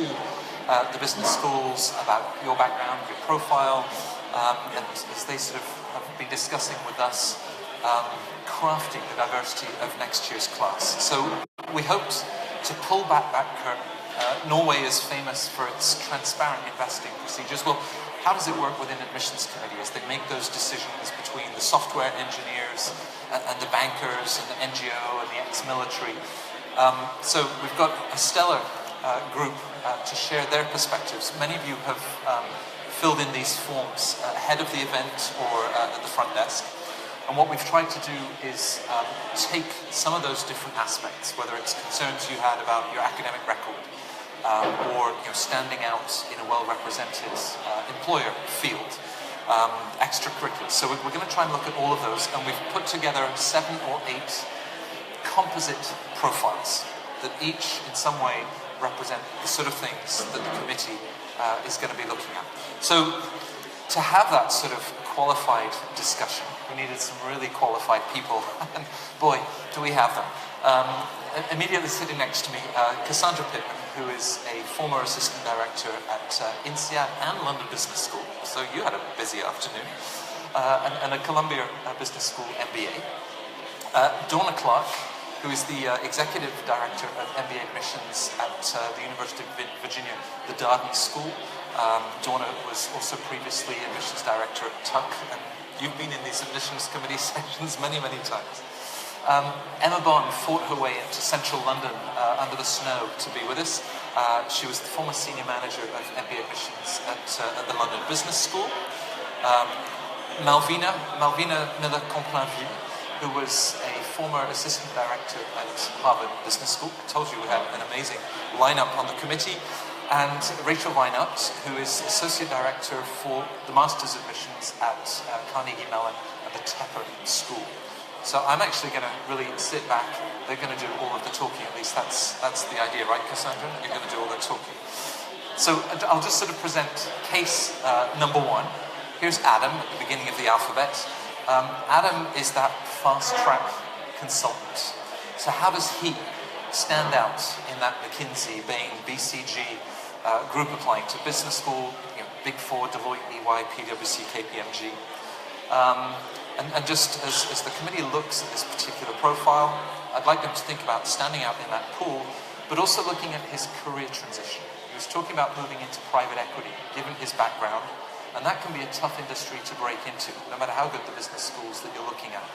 to the business schools about your background, your profile, and as they sort of have been discussing with us, crafting the diversity of next year's class. So we hoped to pull back that curtain. Norway is famous for its transparent investing procedures. Well, how does it work within admissions committee as they make those decisions between the software engineers and the bankers and the NGO and the ex-military? So we've got a stellar group to share their perspectives. Many of you have filled in these forms ahead of the event or at the front desk. And what we've tried to do is take some of those different aspects, whether it's concerns you had about your academic record, or standing out in a well-represented employer field, extracurriculars. So we're going to try and look at all of those, and we've put together 7 or 8 composite profiles that each in some way represent the sort of things that the committee is going to be looking at. So to have that sort of qualified discussion, we needed some really qualified people, and boy, do we have them. Immediately sitting next to me, Cassandra Pittman, who is a former assistant director at INSEAD and London Business School, so you had a busy afternoon, and a Columbia Business School MBA. Donna Clark, who is the executive director of MBA admissions at the University of Virginia, the Darden School. Donna was also previously admissions director at Tuck, and you've been in these admissions committee sessions many, many times. Emma Bond fought her way into central London under the snow to be with us. She was the former senior manager of MBA admissions at the London Business School. Malvina Miller-Complainville, who was a former assistant director at Harvard Business School. I told you we had an amazing lineup on the committee. And Rachel Weinert, who is associate director for the master's admissions at Carnegie Mellon and the Tepper School. So I'm actually going to really sit back. They're going to do all of the talking. At least that's the idea, right, Cassandra? You're going to do all the talking. So I'll just sort of present case number 1. Here's Adam at the beginning of the alphabet. Adam is that fast-track consultant. So how does he stand out in that McKinsey, Bain, BCG group applying to business school, Big Four, Deloitte, EY, PwC, KPMG? And just as the committee looks at this particular profile, I'd like them to think about standing out in that pool, but also looking at his career transition. He was talking about moving into private equity, given his background, and that can be a tough industry to break into, no matter how good the business schools that you're looking at.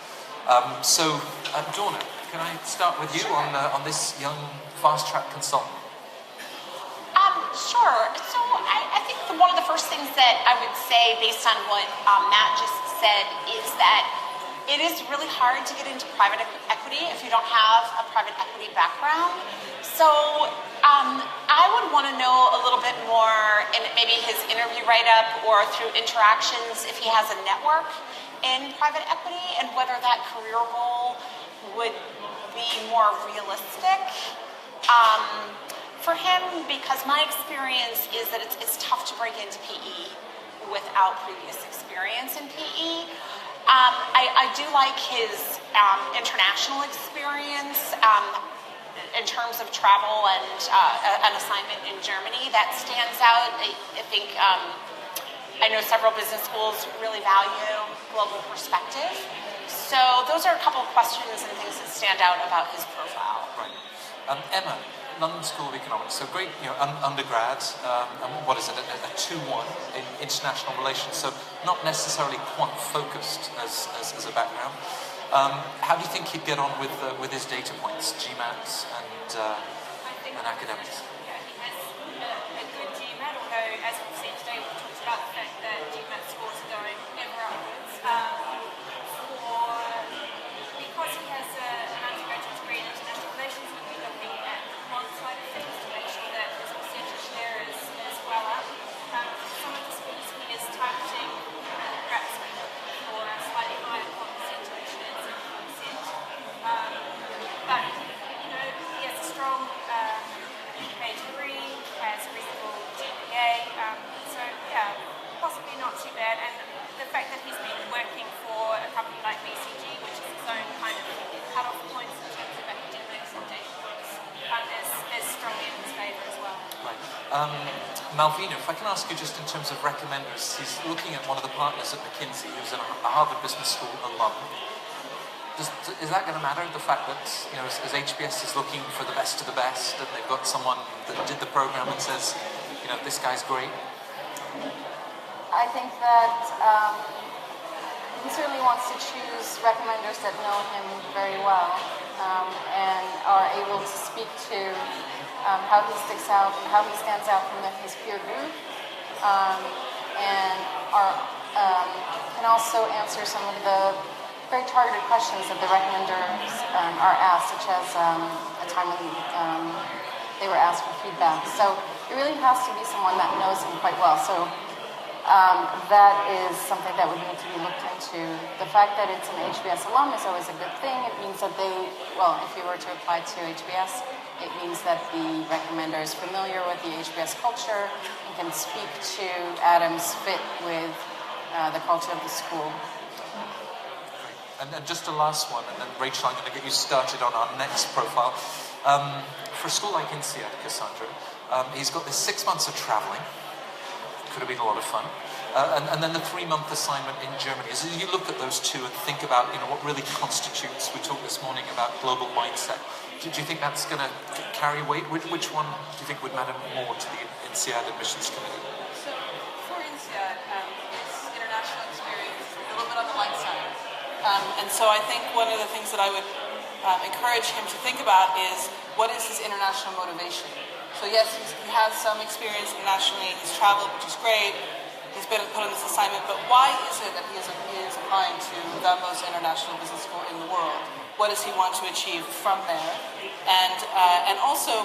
So, Donna, can I start with you on this young fast-track consultant? Sure. So I think one of the first things that I would say, based on what Matt just said, is that it is really hard to get into private equity if you don't have a private equity background. So I would want to know a little bit more in maybe his interview write-up or through interactions if he has a network in private equity and whether that career goal would be more realistic for him, because my experience is that it's tough to break into PE without previous experience in PE. I do like his international experience in terms of travel and an assignment in Germany. That stands out. I think I know several business schools really value global perspective. So those are a couple of questions and things that stand out about his profile. Right. Emma, London School of Economics. So great, undergrad. And what is it? A 2-1 in international relations. So not necessarily quant focused as a background. How do you think he'd get on with his data points, GMAT and academics? Yeah, he has a good GMAT, although as we've seen today, we've talked about the fact that GMAT scores are going ever upwards. Because he has an undergraduate degree in international relations, we'll be looking at the quant side of things to make sure that his percentage there is well up. Some of the schools he is targeting perhaps for a slightly higher quant percentage than 70%. But he has a strong education Malvina, if I can ask you just in terms of recommenders, he's looking at one of the partners at McKinsey, who's a Harvard Business School alum. Is that going to matter, the fact that, as HBS is looking for the best of the best, and they've got someone that did the program and says, this guy's great? I think that he certainly wants to choose recommenders that know him very well and are able to speak to how he sticks out, how he stands out from his peer group, and can also answer some of the very targeted questions that the recommenders are asked, such as a time when they were asked for feedback. So it really has to be someone that knows him quite well. So that is something that would need to be looked into. The fact that it's an HBS alum is always a good thing. It means that if you were to apply to HBS, it means that the recommender is familiar with the HBS culture and can speak to Adam's fit with the culture of the school. And just a last one, and then Rachel, I'm going to get you started on our next profile. For a school like INSEAD, Cassandra, he's got this 6 months of travelling. Could have been a lot of fun. And then the 3-month assignment in Germany. As you look at those two and think about what really constitutes, we talked this morning about global mindset. Do you think that's going to carry weight? Which one do you think would matter more to the INSEAD admissions committee? So for INSEAD, it's international experience, a little bit on the light side. And so I think one of the things that I would encourage him to think about is, what is his international motivation? So yes, he has some experience internationally, he's traveled, which is great, he's been put on this assignment, but why is it that he is applying to the most international business school in the world? What does he want to achieve from there? And also,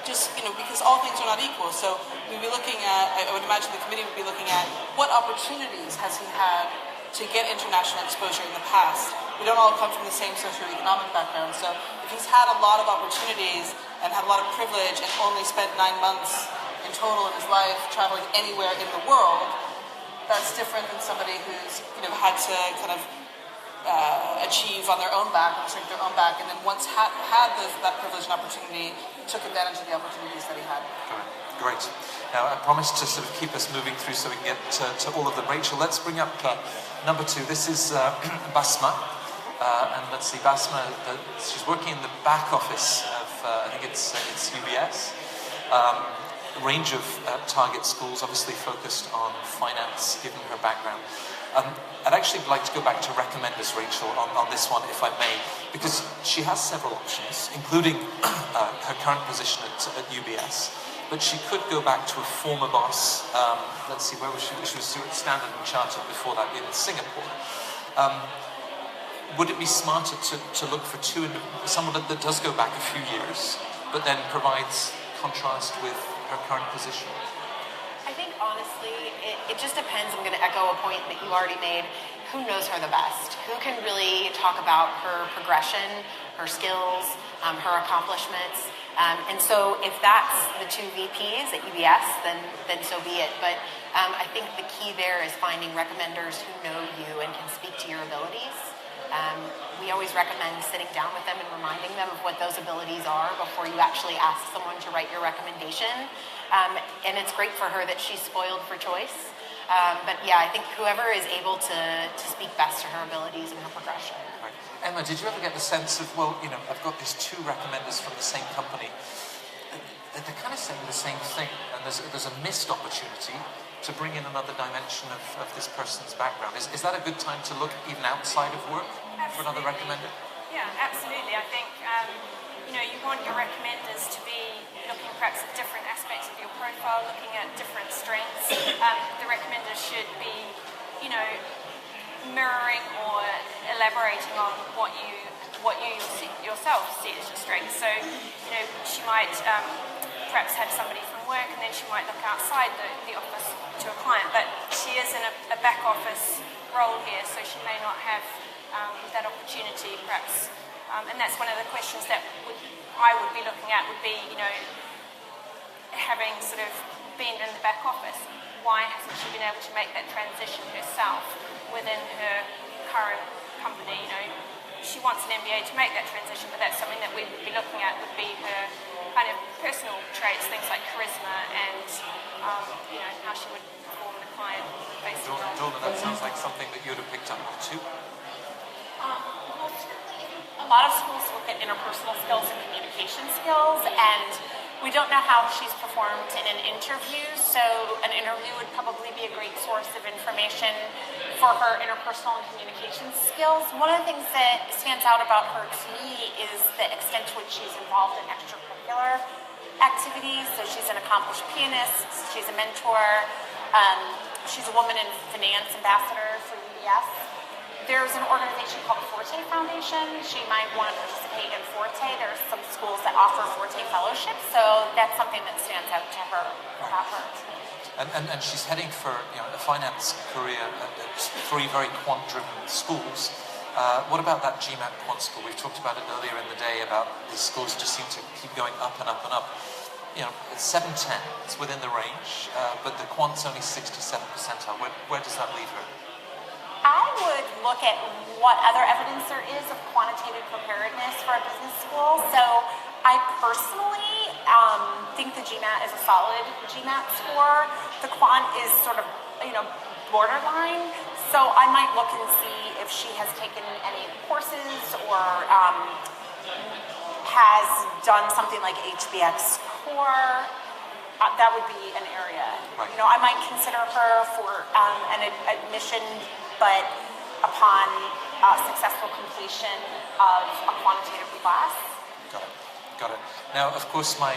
just, because all things are not equal, so we'd be looking at, I would imagine the committee would be looking at, what opportunities has he had to get international exposure in the past? We don't all come from the same socioeconomic background, so if he's had a lot of opportunities and had a lot of privilege and only spent 9 months in total in his life traveling anywhere in the world, that's different than somebody who's had to kind of achieve on their own back, and shrink their own back, and then once had that privilege and opportunity, took advantage of the opportunities that he had. Great. Now, I promised to sort of keep us moving through so we can get to all of them. Rachel, let's bring up number 2. This is Basma. And let's see, Basma, she's working in the back office of, I think it's UBS. A range of target schools, obviously focused on finance, given her background. I'd actually like to go back to recommenders, Rachel, on this one, if I may, because she has several options, including her current position at UBS. But she could go back to a former boss. Let's see, where was she? She was at Standard & Chartered before that in Singapore. Would it be smarter to look for someone that does go back a few years, but then provides contrast with her current position? I think, honestly, it just depends. I'm going to echo a point that you already made. Who knows her the best? Who can really talk about her progression, her skills, her accomplishments? And so if that's the 2 VPs at UBS, then so be it. But I think the key there is finding recommenders who know you and can speak to your abilities. We always recommend sitting down with them and reminding them of what those abilities are before you actually ask someone to write your recommendation. And it's great for her that she's spoiled for choice. But yeah, I think whoever is able to speak best to her abilities and her progression. Right. Emma, did you ever get the sense of, I've got these 2 recommenders from the same company. They're kind of saying the same thing, and there's a missed opportunity to bring in another dimension of this person's background. Is that a good time to look even outside of work for another recommender? Yeah, absolutely. I think you want your recommenders to be looking perhaps at different aspects of your profile, looking at different strengths. The recommenders should be, mirroring or elaborating on what you yourself see as your strengths. So, she might perhaps have somebody from work, and then she might look outside the office to a client, but she is in a back office role here, so she may not have that opportunity perhaps. And that's one of the questions that I would be looking at, would be, having sort of been in the back office, why hasn't she been able to make that transition herself within her current company? She wants an MBA to make that transition, but that's something that we would be looking at, would be her kind of personal traits, things like charisma and how she would perform the client-facing role. Jordan, that sounds like something that you'd have picked up on too. A lot of schools look at interpersonal skills and communication skills, and we don't know how she's performed in an interview, so an interview would probably be a great source of information for her interpersonal and communication skills. One of the things that stands out about her to me is the extent to which she's involved in extracurricular activities. So she's an accomplished pianist, she's a mentor, she's a woman in finance ambassador for UBS. There's an organization called the Forte Foundation. She might want to participate in Forte. There's some schools that offer Forte fellowships, so that's something that stands out to her about her. And she's heading for a finance career at 3 very quant-driven schools. What about that GMAT quant school? We've talked about it earlier in the day about these schools just seem to keep going up and up and up. It's 710, it's within the range, but the quant's only 67 percentile. Where does that leave her? I would look at what other evidence there is of quantitative preparedness for a business school. So I personally think the GMAT is a solid GMAT score. The quant is sort of, borderline. So I might look and see if she has taken any courses or has done something like HBX core. That would be an area. Right. I might consider her for an admission, but upon successful completion of a quantitative class. Got it. Now, of course, my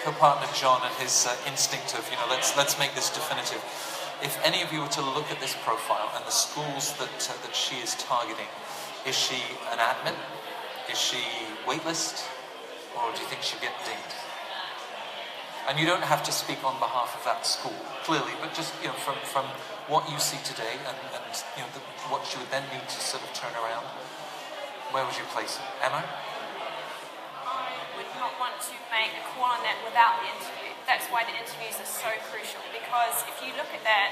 co-partner John and his instinct of let's make this definitive. If any of you were to look at this profile and the schools that she is targeting, is she an admin? Is she waitlist? Or do you think she'll get dinged? And you don't have to speak on behalf of that school, clearly, but just from what you see today and what you would then need to sort of turn around, where would you place it? Emma? I would not want to make a call on that without the interview. That's why the interviews are so crucial, because if you look at that,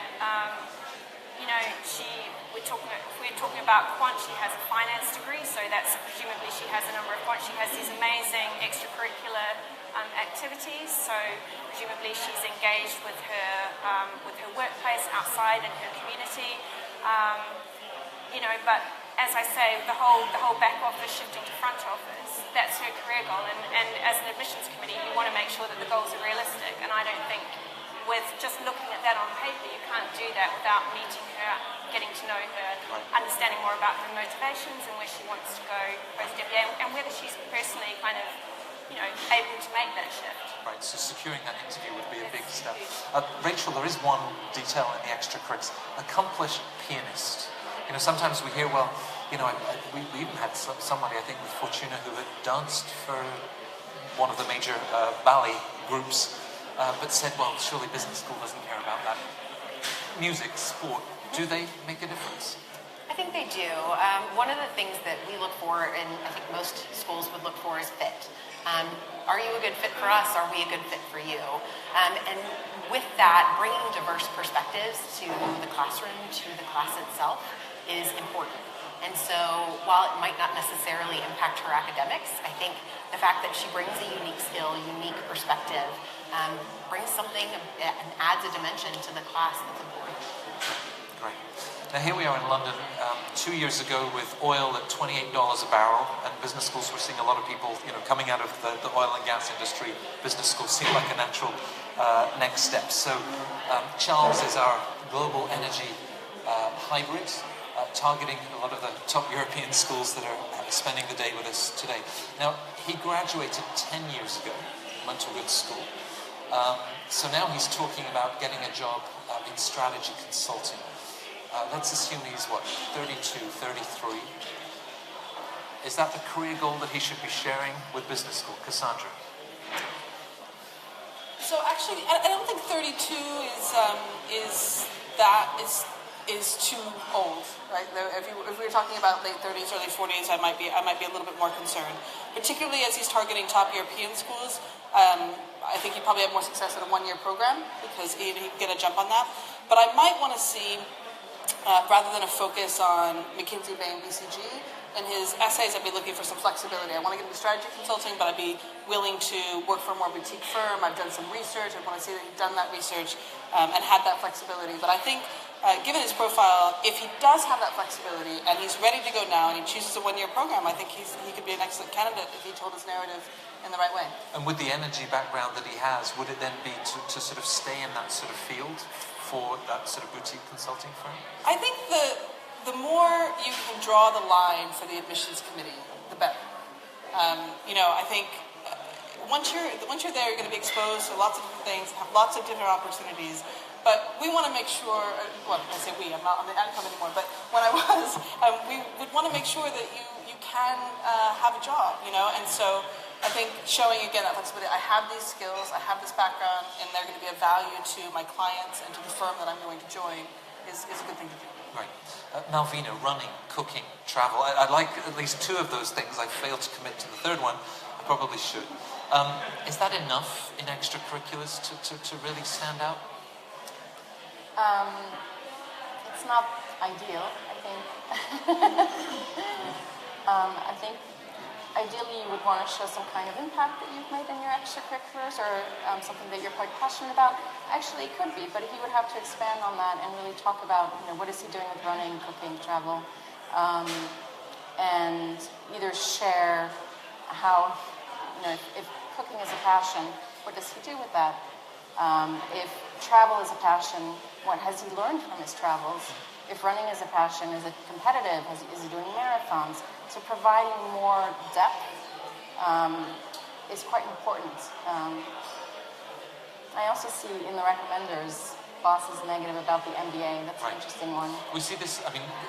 we're talking about quant, she has a finance degree, so that's presumably she has a number of quant. She has these amazing extracurricular activities, so presumably she's engaged with her workplace outside in her community, but as I say, the whole back office shifting to front office, that's her career goal, and as an admissions committee you want to make sure that the goals are realistic, and I don't think with just looking at that on paper you can't do that without meeting her, getting to know her, understanding more about her motivations and where she wants to go post-MBA, and whether she's personally kind of able to make that shift. Right, so securing that interview would be a big step. Rachel, there is one detail in the extracurriculars. Accomplished pianist. Sometimes we hear, we even had somebody, I think, with Fortuna who had danced for one of the major ballet groups, but said, surely business school doesn't care about that. Music, sport, do they make a difference? I think they do. One of the things that we look for, and I think most schools would look for, is fit. Are you a good fit for us? Are we a good fit for you? And with that, bringing diverse perspectives to the classroom, to the class itself, is important. And so while it might not necessarily impact her academics, I think the fact that she brings a unique skill, unique perspective, brings something and adds a dimension to the class that's important. Great. Now here we are in London 2 years ago with oil at $28 a barrel, and business schools, we're seeing a lot of people coming out of the oil and gas industry. Business schools seem like a natural next step. So Charles is our global energy hybrid, targeting a lot of the top European schools that are spending the day with us today. Now, he graduated 10 years ago, went to a good school. So now he's talking about getting a job in strategy consulting. Let's assume he's, 32, 33. Is that the career goal that he should be sharing with business school? Cassandra? So actually, I don't think 32 is too old, right? If we were talking about late 30s, early 40s, I might be a little bit more concerned. Particularly as he's targeting top European schools, I think he'd probably have more success in a one-year program because he can get a jump on that. But I might want to see, rather than a focus on McKinsey, Bain, BCG, in his essays, I'd be looking for some flexibility. I want to get into strategy consulting, but I'd be willing to work for a more boutique firm. I've done some research. I want to see that he'd done that research and had that flexibility. But I think, given his profile, if he does have that flexibility and he's ready to go now and he chooses a one-year program, I think he could be an excellent candidate if he told his narrative in the right way. And with the energy background that he has, would it then be to sort of stay in that sort of field for that sort of boutique consulting firm? I think the more you can draw the line for the admissions committee, the better. I think once you're there, you're going to be exposed to lots of different things, have lots of different opportunities. But we want to make sure. Well, I say we. I'm not on the AdCom anymore. But when I was, we would want to make sure that you can have a job. And so I think showing again that flexibility. I have these skills. I have this background, and they're going to be of value to my clients and to the firm that I'm going to join is a good thing to do. Right. Malvina, running, cooking, travel. I like at least two of those things. I failed to commit to the third one. I probably should. Is that enough in extracurriculars to really stand out? It's not ideal, I think. I think ideally you would want to show some kind of impact that you've made in your extracurriculars or something that you're quite passionate about. Actually, it could be, but he would have to expand on that and really talk about, what is he doing with running, cooking, travel, and either share how, if cooking is a passion, what does he do with that? If travel is a passion, what has he learned from his travels? If running is a passion, is it competitive? Is he doing marathons? So providing more depth is quite important. I also see in the recommenders bosses negative about the MBA. That's an interesting one. We see this,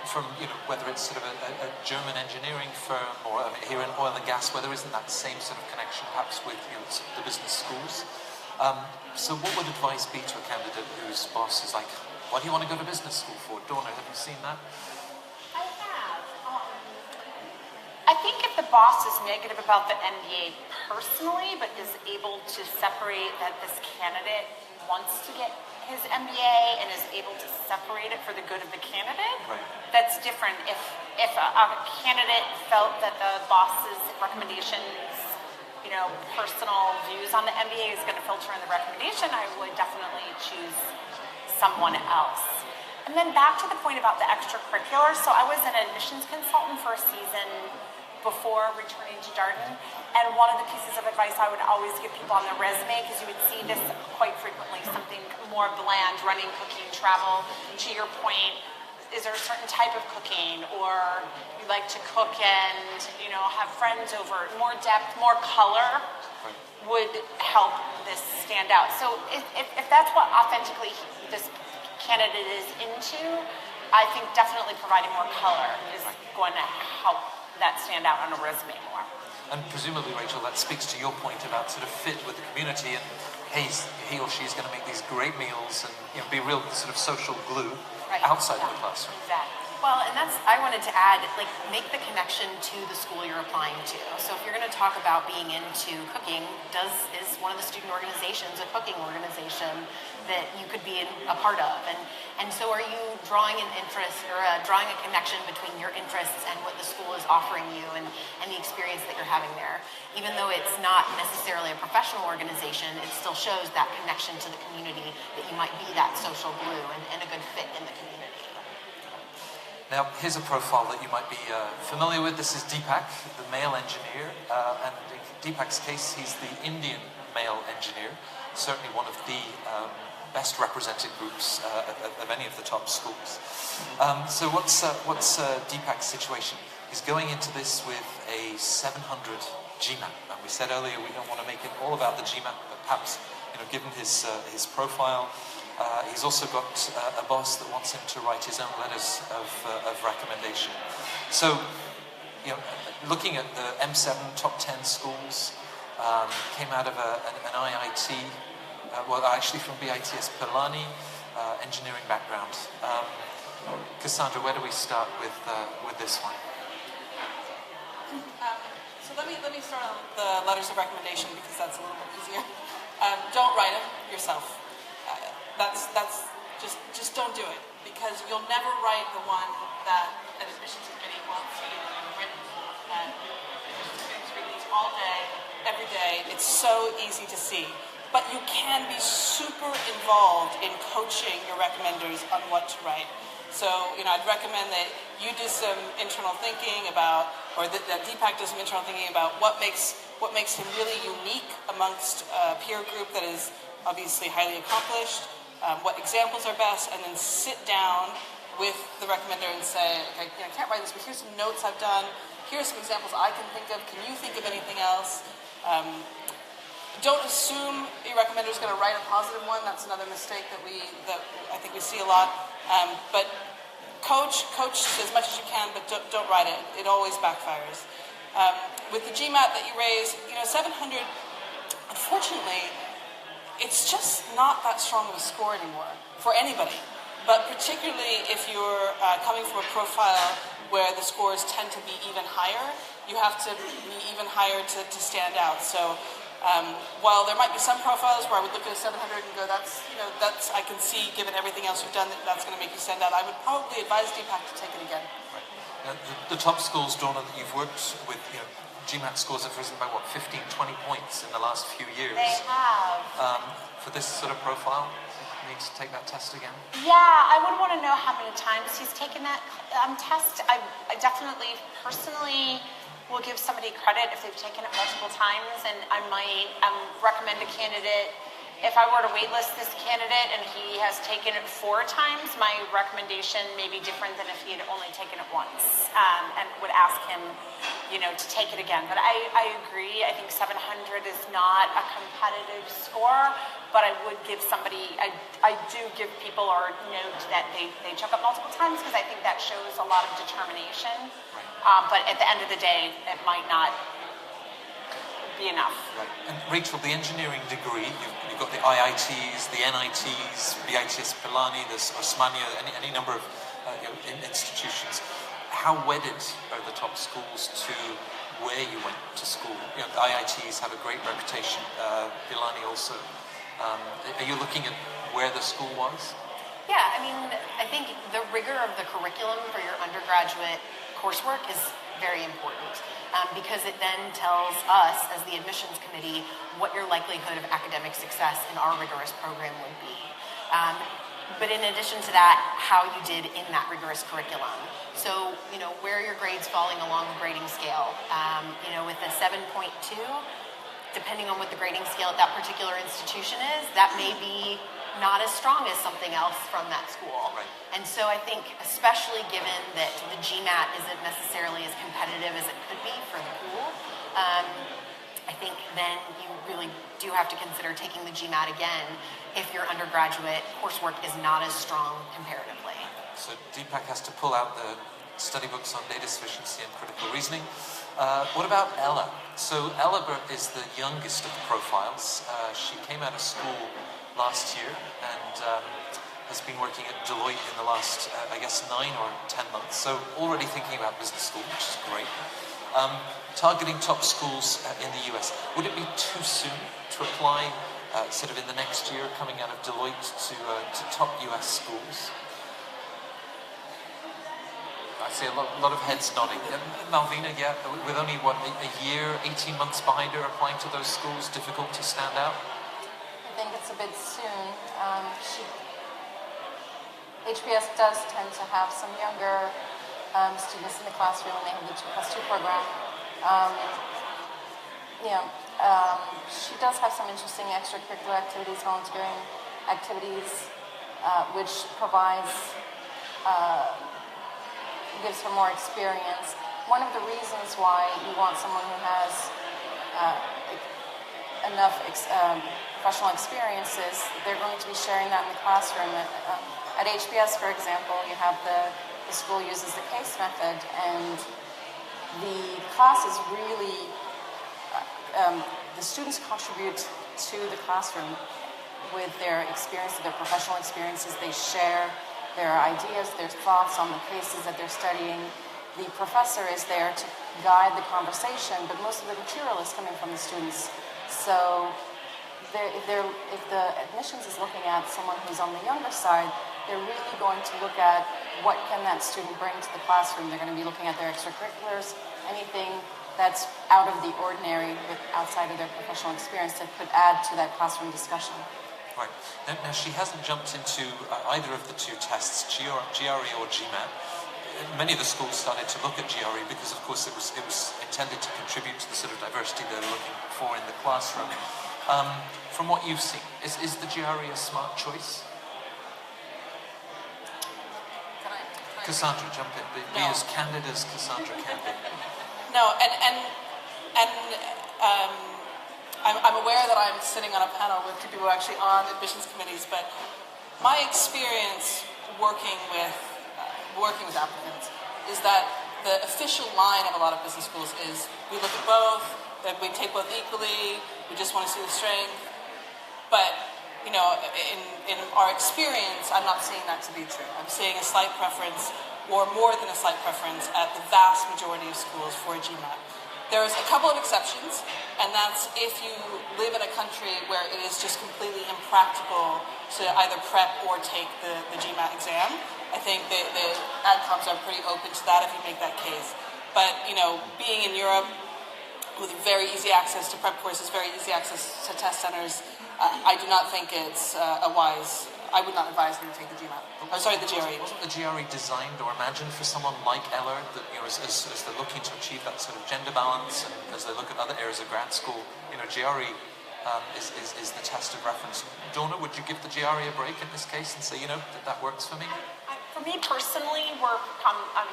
from, whether it's sort of a German engineering firm or here in oil and gas, where there isn't that same sort of connection perhaps with the business schools. So what would advice be to a candidate whose boss is like, what do you want to go to business school for? Donna, have you seen that? I have. I think if the boss is negative about the MBA personally, but is able to separate that this candidate wants to get his MBA and is able to separate it for the good of the candidate, that's different. If a candidate felt that the boss's recommendations, personal views on the MBA is going to filter in the recommendation, I would definitely choose someone else. And then back to the point about the extracurriculars. So I was an admissions consultant for a season before returning to Darden. And one of the pieces of advice I would always give people on their resume, because you would see this quite frequently, something more bland, running, cooking, travel. To your point, is there a certain type of cooking, or you like to cook and have friends over? More depth, more color would help this stand out. So if that's what authentically this candidate is into, I think definitely providing more color is going to help that stand out on a resume more. And presumably, Rachel, that speaks to your point about sort of fit with the community, and he or she is going to make these great meals and be real sort of social glue outside of the classroom. Exactly. Well, and I wanted to add, make the connection to the school you're applying to. So if you're going to talk about being into cooking, is one of the student organizations a cooking organization that you could be a part of? And so are you drawing an interest or drawing a connection between your interests and what the school is offering you and the experience that you're having there? Even though it's not necessarily a professional organization, it still shows that connection to the community, that you might be that social glue and a good fit in the community. Now, here's a profile that you might be familiar with. This is Deepak, the male engineer. And in Deepak's case, he's the Indian male engineer, certainly one of the best represented groups of any of the top schools. So what's Deepak's situation? He's going into this with a 700 GMAT. And we said earlier we don't want to make it all about the GMAT, but perhaps, given his profile, he's also got a boss that wants him to write his own letters of recommendation. So, looking at the M7 top 10 schools, came out of an IIT, actually from BITS Pilani, engineering background. Cassandra, where do we start with this one? So let me start on the letters of recommendation because that's a little bit easier. Don't write them yourself. That's just don't do it, because you'll never write the one that an admissions committee wants you written day, it's so easy to see. But you can be super involved in coaching your recommenders on what to write. So, I'd recommend that you do some internal thinking about, or that Deepak does some internal thinking about what makes him really unique amongst a peer group that is obviously highly accomplished, what examples are best, and then sit down with the recommender and say, okay, I can't write this, but here's some notes I've done. Here's some examples I can think of. Can you think of anything else? Don't assume your recommender is going to write a positive one. That's another mistake that I think we see a lot. But coach as much as you can, but don't write it. It always backfires. With the GMAT that you raise, 700, unfortunately, it's just not that strong of a score anymore for anybody. But particularly if you're coming from a profile where the scores tend to be even higher, you have to be even higher to stand out. So while there might be some profiles where I would look at a 700 and go, that's I can see, given everything else you've done, that's going to make you stand out, I would probably advise Deepak to take it again. Right. The top schools, Donna, that you've worked with, GMAT scores have risen by 15, 20 points in the last few years. They have. For this sort of profile, you need to take that test again? Yeah, I would want to know how many times he's taken that test. I definitely, personally, will give somebody credit if they've taken it multiple times, and I might recommend a candidate. If I were to waitlist this candidate and he has taken it 4 times, my recommendation may be different than if he had only taken it once, and would ask him, to take it again. But I agree. I think 700 is not a competitive score, but I would give somebody, I do give people or note that they took up multiple times, because I think that shows a lot of determination. But at the end of the day, it might not be enough. Right. And Rachel, the engineering degree, you've got the IITs, the NITs, BITS Pilani, there's Osmania, any number of institutions. How wedded are the top schools to where you went to school? The IITs have a great reputation, Pilani also. Are you looking at where the school was? Yeah, I think the rigor of the curriculum for your undergraduate coursework is very important, because it then tells us as the admissions committee what your likelihood of academic success in our rigorous program would be. But in addition to that, how you did in that rigorous curriculum. So, where are your grades falling along the grading scale? With a 7.2, depending on what the grading scale at that particular institution is, that may be not as strong as something else from that school. Right. And so I think, especially given that the GMAT isn't necessarily as competitive as it could be for the pool, I think then you really do have to consider taking the GMAT again if your undergraduate coursework is not as strong comparatively. So Deepak has to pull out the study books on data sufficiency and critical reasoning. What about Ella? So Ella is the youngest of the profiles. She came out of school last year and has been working at Deloitte in the last, 9 or 10 months. So already thinking about business school, which is great. Targeting top schools in the US. Would it be too soon to apply sort of in the next year, coming out of Deloitte to top US schools? I see a lot of heads nodding. Malvina, yeah, with only, a year, 18 months behind her applying to those schools, difficult to stand out? I think it's a bit soon. HBS does tend to have some younger students in the classroom, and they have the 2+2 program. She does have some interesting extracurricular activities, volunteering activities, which gives her more experience. One of the reasons why you want someone who has enough professional experiences, they're going to be sharing that in the classroom. At HBS, for example, you have the school uses the case method, and the classes really, the students contribute to the classroom with their experiences, their professional experiences. They share their ideas, their thoughts on the cases that they're studying. The professor is there to guide the conversation, but most of the material is coming from the students. So if the admissions is looking at someone who's on the younger side, they're really going to look at what can that student bring to the classroom. They're going to be looking at their extracurriculars, anything that's out of the ordinary, outside of their professional experience, that could add to that classroom discussion. Right. Now she hasn't jumped into either of the two tests, GRE or GMAT. Many of the schools started to look at GRE because, of course, it was intended to contribute to the sort of diversity they're looking for in the classroom. From what you've seen, is the GRE a smart choice? Cassandra, jump in. Be as candid as Cassandra can be. No, I'm aware that I'm sitting on a panel with two people actually on admissions committees, but my experience working with applicants is that the official line of a lot of business schools is we look at both, that we take both equally, we just want to see the strength. But in our experience, I'm not seeing that to be true. I'm seeing a slight preference, or more than a slight preference, at the vast majority of schools for GMAT. There's a couple of exceptions, and that's if you live in a country where it is just completely impractical to either prep or take the GMAT exam. I think the AdComs are pretty open to that if you make that case. But, being in Europe with very easy access to prep courses, very easy access to test centers, I do not think it's I would not advise them to take the GMAT. The GRE. Wasn't the GRE designed or imagined for someone like Eller, that as they're looking to achieve that sort of gender balance, and as they look at other areas of grad school, GRE is the test of reference. Donna, would you give the GRE a break in this case and say, that works for me? For me personally,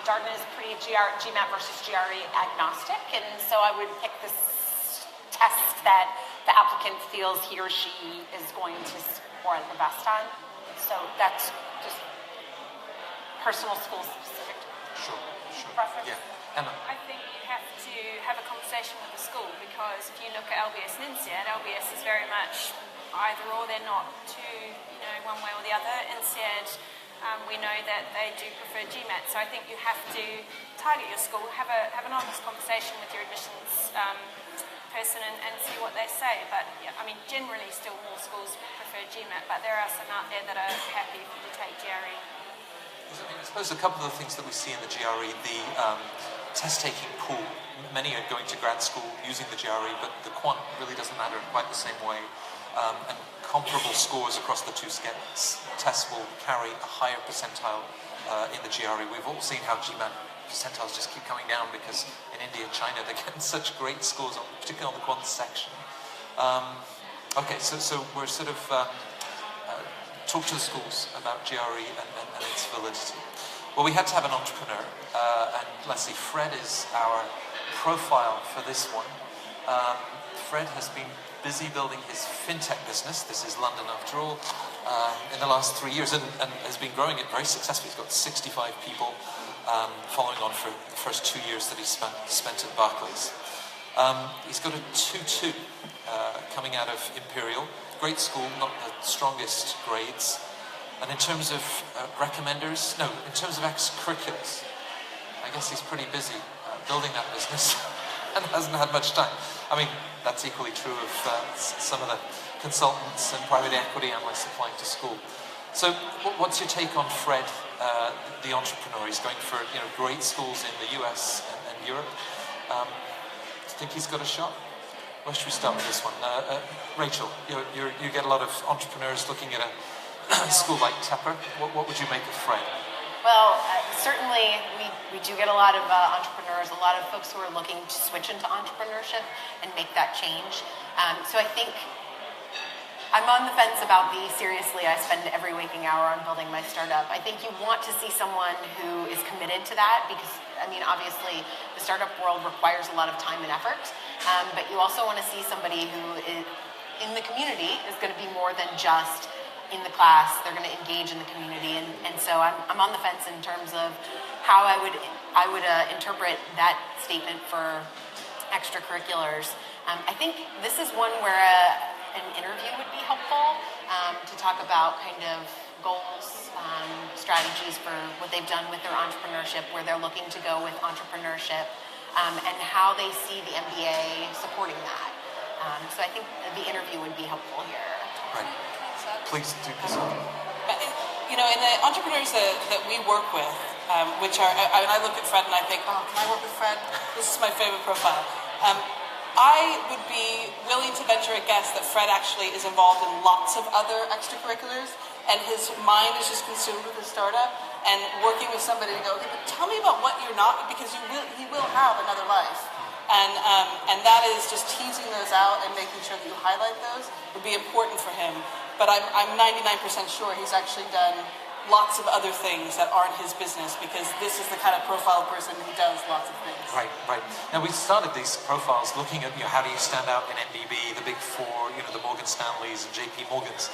Darden is pretty GMAT versus GRE agnostic, and so I would pick this test that the applicant feels he or she is going to score the best on. So that's just personal school specific Sure. preference. Yeah. Emma. I think you have to have a conversation with the school, because if you look at LBS and INSEAD, LBS is very much either or, they're not too, one way or the other. INSEAD, we know that they do prefer GMAT, so I think you have to target your school, have an honest conversation with your admissions person and see what they say. But generally still more schools prefer GMAT, but there are some out there that are happy for you to take GRE. I suppose a couple of the things that we see in the GRE, the test-taking pool, many are going to grad school using the GRE, but the quant really doesn't matter in quite the same way. And comparable scores across the two tests will carry a higher percentile in the GRE. We've all seen how GMAT percentiles just keep coming down because in India, China, they're getting such great scores, particularly on the quant section. Okay, so we're sort of talk to the schools about GRE and its validity. Well, we had to have an entrepreneur, and let's see, Fred is our profile for this one. Fred has been busy building his fintech business. This is London after all, in the last 3 years, and has been growing it very successfully. He's got 65 people following on for the first 2 years that he spent at Barclays. He's got a 2-2 coming out of Imperial. Great school, not the strongest grades. And in terms of in terms of extracurriculars, I guess he's pretty busy building that business and hasn't had much time. That's equally true of some of the consultants and private equity analysts applying to school. So what's your take on Fred, the entrepreneur? He's going for great schools in the US and Europe. Do you think he's got a shot? Where should we start with this one? Rachel, you get a lot of entrepreneurs looking at a school like Tepper. What would you make of Fred? Well, certainly we do get a lot of entrepreneurs, a lot of folks who are looking to switch into entrepreneurship and make that change. So I think I'm on the fence about the seriously, I spend every waking hour on building my startup. I think you want to see someone who is committed to that because, obviously the startup world requires a lot of time and effort, but you also want to see somebody who is in the community is going to be more than just in the class. They're going to engage in the community, and so I'm on the fence in terms of how I would interpret that statement for extracurriculars. I think this is one where an interview would be helpful to talk about kind of goals, strategies for what they've done with their entrepreneurship, where they're looking to go with entrepreneurship, and how they see the MBA supporting that. So I think the interview would be helpful here. Right. Please do. In the entrepreneurs that we work with, which are, I look at Fred and I think, oh, can I work with Fred? This is my favorite profile. I would be willing to venture a guess that Fred actually is involved in lots of other extracurriculars, and his mind is just consumed with his startup, and working with somebody to go, okay, but tell me about what you're not, because he will have another life. And that is just teasing those out and making sure that you highlight those would be important for him. But I'm 99% sure he's actually done lots of other things that aren't his business, because this is the kind of profile person who does lots of things. Right. Now, we started these profiles looking at, how do you stand out in MBB, the Big Four, the Morgan Stanleys and JP Morgans.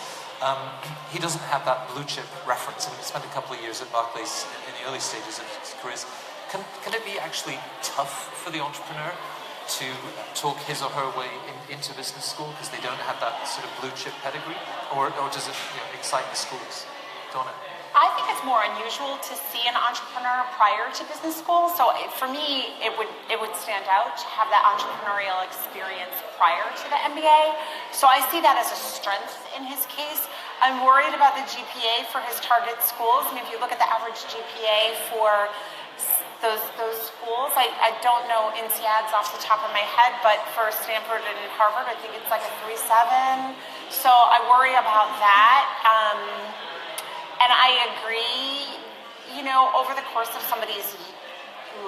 He doesn't have that blue chip reference. I mean, he spent a couple of years at Barclays in the early stages of his careers. Can it be actually tough for the entrepreneur to talk his or her way into business school because they don't have that sort of blue chip pedigree, or does it excite the schools? Donna? I think it's more unusual to see an entrepreneur prior to business school. So for me, it would stand out to have that entrepreneurial experience prior to the MBA. So I see that as a strength in his case. I'm worried about the GPA for his target schools. And if you look at the average GPA for those schools, I don't know INSEADs off the top of my head, but for Stanford and Harvard, I think it's like a 3.7. So I worry about that. And I agree, over the course of somebody's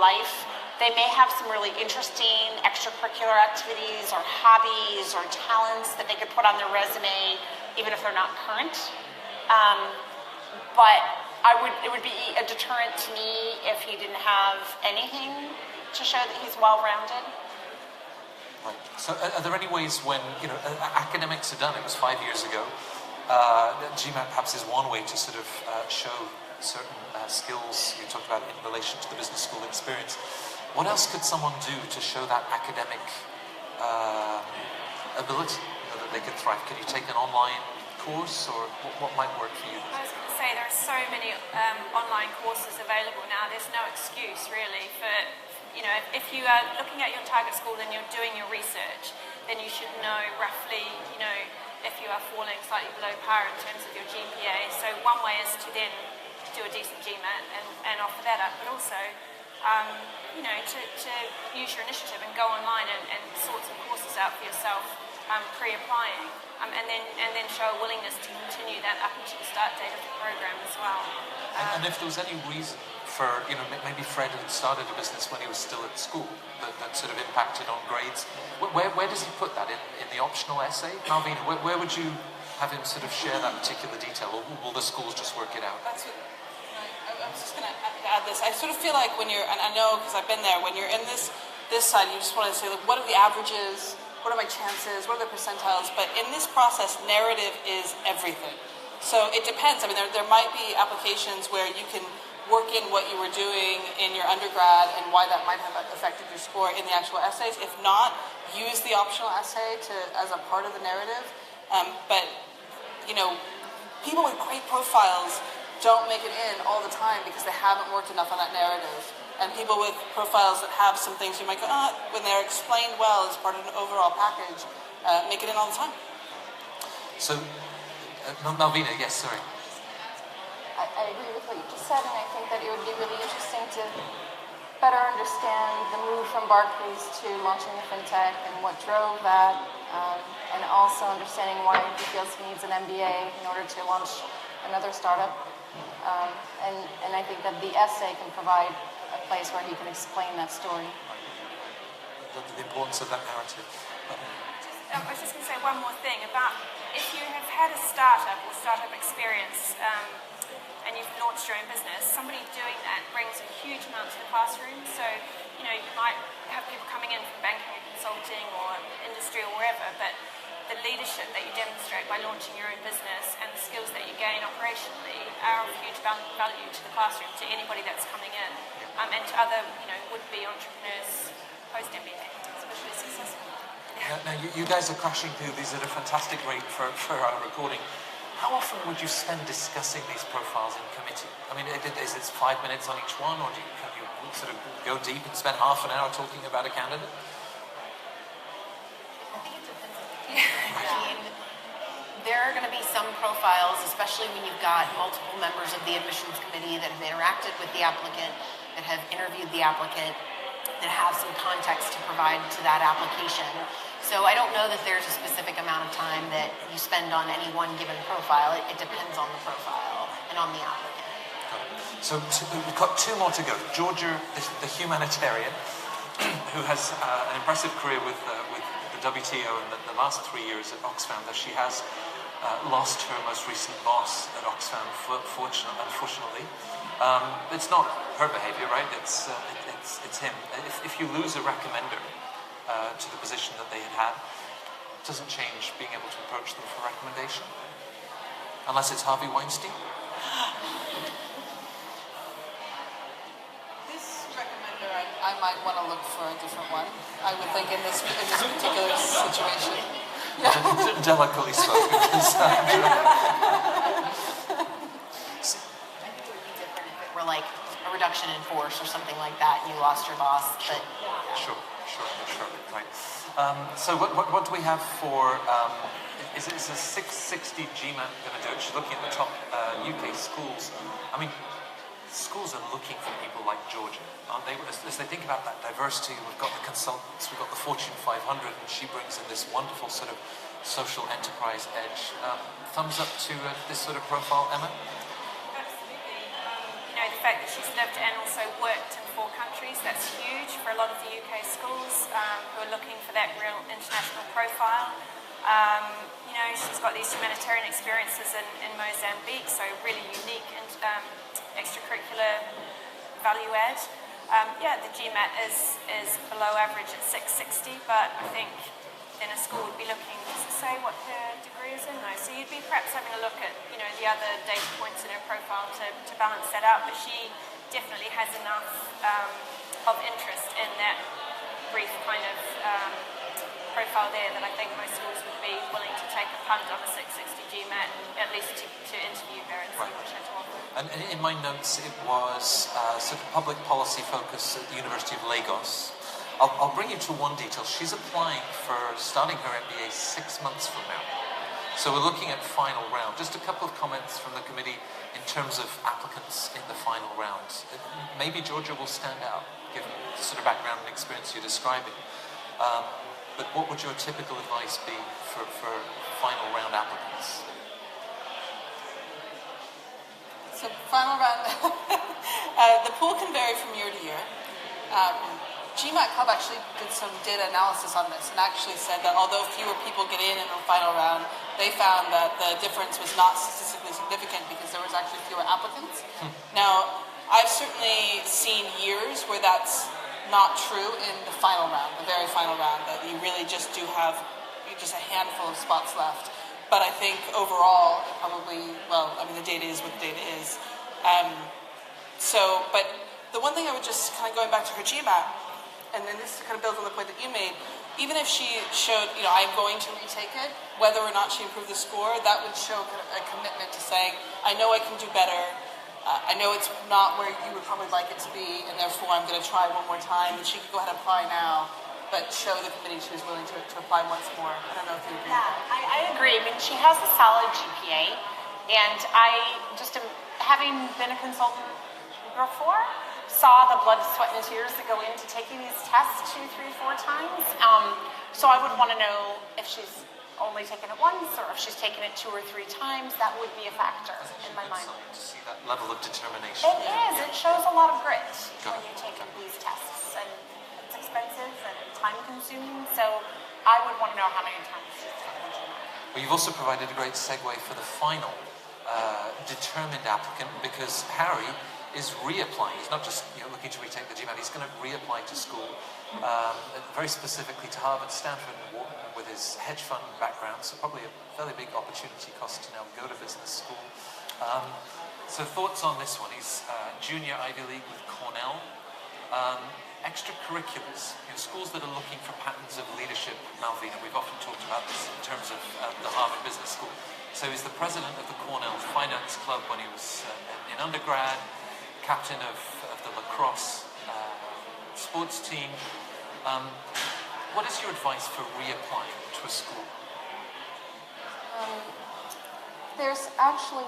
life, they may have some really interesting extracurricular activities or hobbies or talents that they could put on their resume, even if they're not current. But it would be a deterrent to me if he didn't have anything to show that he's well-rounded. Right. So are there any ways when, academics are done, it was 5 years ago, GMAT perhaps is one way to sort of show certain skills you talked about in relation to the business school experience. What else could someone do to show that academic ability, that they could thrive? Could you take an online course, or what might work for you? I was going to say there are so many online courses available now. There's no excuse really for, if you are looking at your target school and you're doing your research, then you should know roughly, if you are falling slightly below par in terms of your GPA. So one way is to then do a decent GMAT and offer that up, but also, to use your initiative and go online and sort some courses out for yourself pre-applying, and then show a willingness to continue that up until the start date of the program as well. And if there was any reason for, maybe Fred had started a business when he was still at school that sort of impacted on grades, where does he put that? In the optional essay? Malvina, where would you have him sort of share that particular detail, or will the schools just work it out? That's what, I was just going to add this. I sort of feel like when you're, and I know because I've been there, when you're in this side, you just want to say, like, what are the averages? What are my chances? What are the percentiles? But in this process, narrative is everything. So it depends. I mean, there might be applications where you can work in what you were doing in your undergrad and why that might have affected your score in the actual essays. If not, use the optional essay as a part of the narrative. But, people with great profiles don't make it in all the time because they haven't worked enough on that narrative. And people with profiles that have some things you might go, when they're explained well as part of an overall package, make it in all the time. So, Malvina, yes, sorry. I agree with what you just said, and I think that it would be really interesting to better understand the move from Barclays to launching the fintech and what drove that, and also understanding why he feels he needs an MBA in order to launch another startup. And I think that the essay can provide a place where he can explain that story. The importance of that narrative. I was just going to say one more thing about if you have had a startup or startup experience and you've launched your own business, somebody doing that brings a huge amount to the classroom. So, you might have people coming in from banking or consulting or industry or wherever, but the leadership that you demonstrate by launching your own business and the skills that you gain operationally are of huge value to the classroom, to anybody that's coming in, and to other, would-be entrepreneurs post-MBA, especially successful. Now you guys are crashing through these at a fantastic rate for our recording. How often would you spend discussing these profiles in committee? I mean, is it 5 minutes on each one, or can you sort of go deep and spend half an hour talking about a candidate? I think it depends on the case. I mean, there are going to be some profiles, especially when you've got multiple members of the admissions committee that have interacted with the applicant, that have interviewed the applicant, that have some context to provide to that application. So I don't know that there's a specific amount of time that you spend on any one given profile. It depends on the profile and on the applicant. So we've got two more to go. Georgia, the humanitarian, who has an impressive career with the WTO and the last 3 years at Oxfam, that she has lost her most recent boss at Oxfam, unfortunately. It's not her behaviour, right? It's him. If you lose a recommender to the position that they had, it doesn't change being able to approach them for recommendation, unless it's Harvey Weinstein. This recommender, I might want to look for a different one. I would think in this particular situation. Delicately spoken. I think it would be different if it were like a reduction in force or something like that, and you lost your boss. But Sure, right. So what do we have for? Is a 660 GMAT going to do it? She's looking at the top UK schools. I mean, schools are looking for people like Georgia, aren't they? As they think about that diversity, we've got the consultants, we've got the Fortune 500, and she brings in this wonderful sort of social enterprise edge. Thumbs up to this sort of profile, Emma? Absolutely. The fact that she's lived and also worked in 4 countries, that's huge for a lot of the UK schools who are looking for that real international profile. She's got these humanitarian experiences in Mozambique, so really unique and extracurricular value add. The GMAT is below average at 660, but I think then a school would be looking to say what her degree is in though. So you'd be perhaps having a look at, the other data points in her profile to balance that out, but she definitely has enough of interest in that brief kind of profile there that I think most schools would be willing to take a punt on a 660 GMAT, at least to interview her and see what she had to offer. And in my notes, it was sort of public policy focus at the University of Lagos. I'll bring you to one detail. She's applying for starting her MBA 6 months from now. So we're looking at final round. Just a couple of comments from the committee in terms of applicants in the final round. Maybe Georgia will stand out, given the sort of background and experience you're describing. But what would your typical advice be for final round applicants? So final round, the pool can vary from year to year. GMAT Club actually did some data analysis on this and actually said that although fewer people get in the final round, they found that the difference was not statistically significant because there was actually fewer applicants. Now, I've certainly seen years where that's not true in the final round, the very final round, that you really just do have just a handful of spots left. But I think overall, probably, the data is what the data is. But the one thing I would just kind of going back to her GMAT, and then this kind of builds on the point that you made, even if she showed, I'm going to retake it, whether or not she improved the score, that would show a commitment to saying, I know I can do better, I know it's not where you would probably like it to be, and therefore I'm going to try one more time, and she could go ahead and apply now, but show the committee she was willing to apply once more. I don't know if you agree with that. I agree. I mean, she has a solid GPA, and I just having been a consultant before, saw the blood, sweat, and tears that go into taking these tests 2, 3, 4 times. So I would want to know if she's only taken it once or if she's taken it 2 or 3 times. That would be a factor in my mind. To see that level of determination. It is. It shows a lot of grit when you take these tests, and it's expensive and time-consuming. So I would want to know how many times she's taken it. Well, you've also provided a great segue for the final determined applicant, because Harry is reapplying. He's not just looking to retake the GMAT, he's going to reapply to school, very specifically to Harvard, Stanford, and Wharton, with his hedge fund background, so probably a fairly big opportunity cost to now go to business school. So thoughts on this one? He's junior Ivy League with Cornell. Extracurriculars, schools that are looking for patterns of leadership. Malvina, we've often talked about this in terms of the Harvard Business School. So he's the president of the Cornell Finance Club when he was in undergrad, captain of the lacrosse sports team. What is your advice for reapplying to a school? there's actually,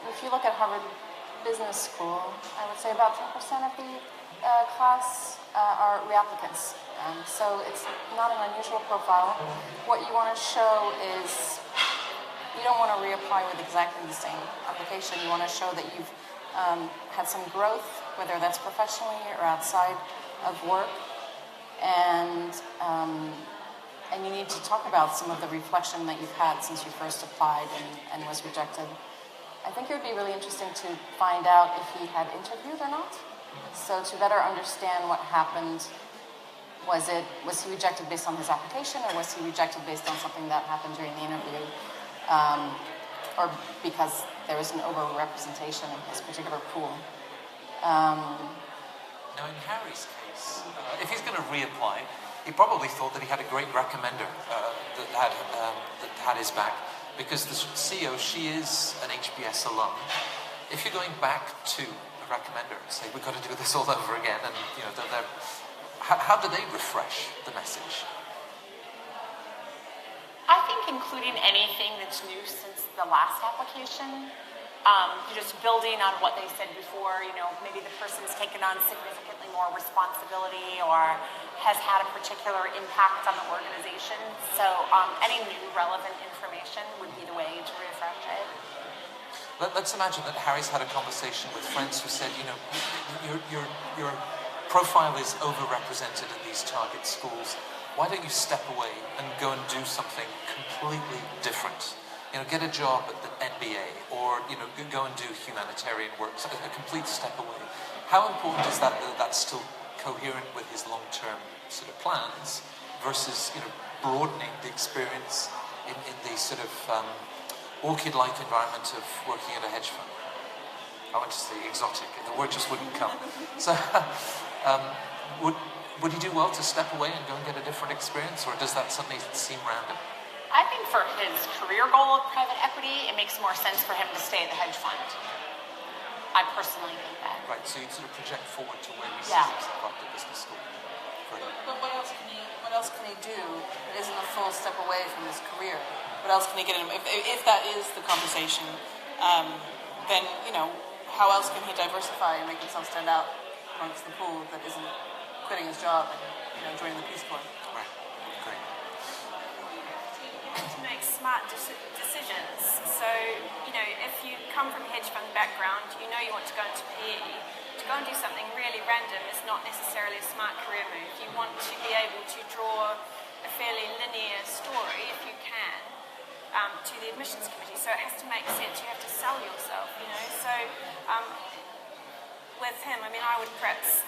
if you look at Harvard Business School, I would say about 10% of the class are reapplicants. So it's not an unusual profile. What you want to show is you don't want to reapply with exactly the same application. You want to show that you've had some growth, whether that's professionally or outside of work, and you need to talk about some of the reflection that you've had since you first applied and was rejected. I think it would be really interesting to find out if he had interviewed or not. So to better understand what happened, was he rejected based on his application, or was he rejected based on something that happened during the interview, or because there was an overrepresentation in his particular pool. Now, in Harry's case, if he's going to reapply, he probably thought that he had a great recommender that had his back, because the CEO, she is an HBS alum. If you're going back to a recommender and say, we've got to do this all over again, and how do they refresh the message? I think including anything that's new since the last application, just building on what they said before, maybe the person's taken on significantly more responsibility or has had a particular impact on the organization. So any new relevant information would be the way to refresh it. Let's imagine that Harry's had a conversation with friends who said, your profile is overrepresented in these target schools. Why don't you step away and go and do something completely different? Get a job at the NBA, or go and do humanitarian work, so a complete step away. How important is that that's still coherent with his long-term sort of plans versus broadening the experience in the sort of orchid-like environment of working at a hedge fund? I want to say exotic, and the word just wouldn't come. So would he do well to step away and go and get a different experience, or does that suddenly seem random? I think for his career goal of private equity, it makes more sense for him to stay at the hedge fund. I personally think that. Right, so you'd sort of project forward to where he sees Yeah. himself after business school. Great. But what else can he do that isn't a full step away from his career? What else can he get in? If that is the conversation, then how else can he diversify and make himself stand out amongst the pool that isn't quitting his job and joining the Peace Corps? Right, great. To make smart decisions. So, if you come from a hedge fund background, you want to go into PE. To go and do something really random is not necessarily a smart career move. You want to be able to draw a fairly linear story, if you can, to the admissions committee. So it has to make sense. You have to sell yourself, So with him, I would perhaps,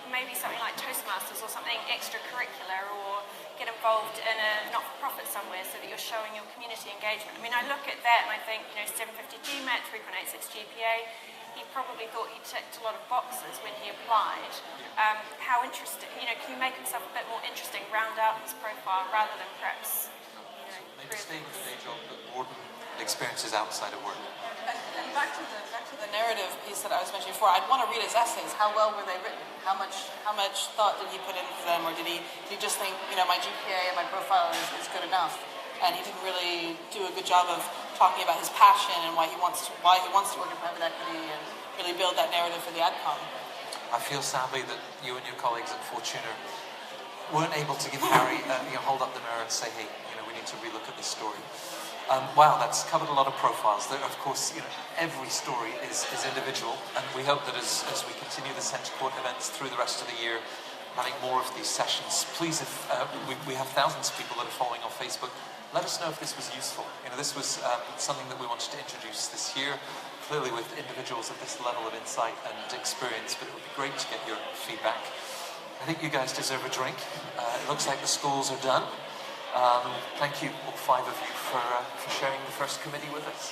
maybe something like Toastmasters or something extracurricular, or get involved in a not-for-profit somewhere so that you're showing your community engagement. I look at that and I think, 750 GMAT, 3.86 GPA, he probably thought he ticked a lot of boxes when he applied. How interesting, can you make himself a bit more interesting, round out his profile rather than perhaps, Maybe stay with the day job, but broaden experiences outside of work. And back to the narrative piece that I was mentioning before, I'd want to read his essays. How well were they written? How much thought did he put into them, or did he just think, my GPA and my profile is good enough, and he didn't really do a good job of talking about his passion and why he wants to work in private equity and really build that narrative for the AdCom. I feel sadly that you and your colleagues at Fortuna weren't able to give Harry, hold up the mirror and say, hey, we need to relook at this story. Wow, that's covered a lot of profiles. Of course, every story is individual, and we hope that as we continue the CentreCourt events through the rest of the year, having more of these sessions, please, if we have thousands of people that are following on Facebook, let us know if this was useful. This was something that we wanted to introduce this year, clearly with individuals of this level of insight and experience, but it would be great to get your feedback. I think you guys deserve a drink. It looks like the schools are done. Thank you, all 5 of you, for sharing the first committee with us.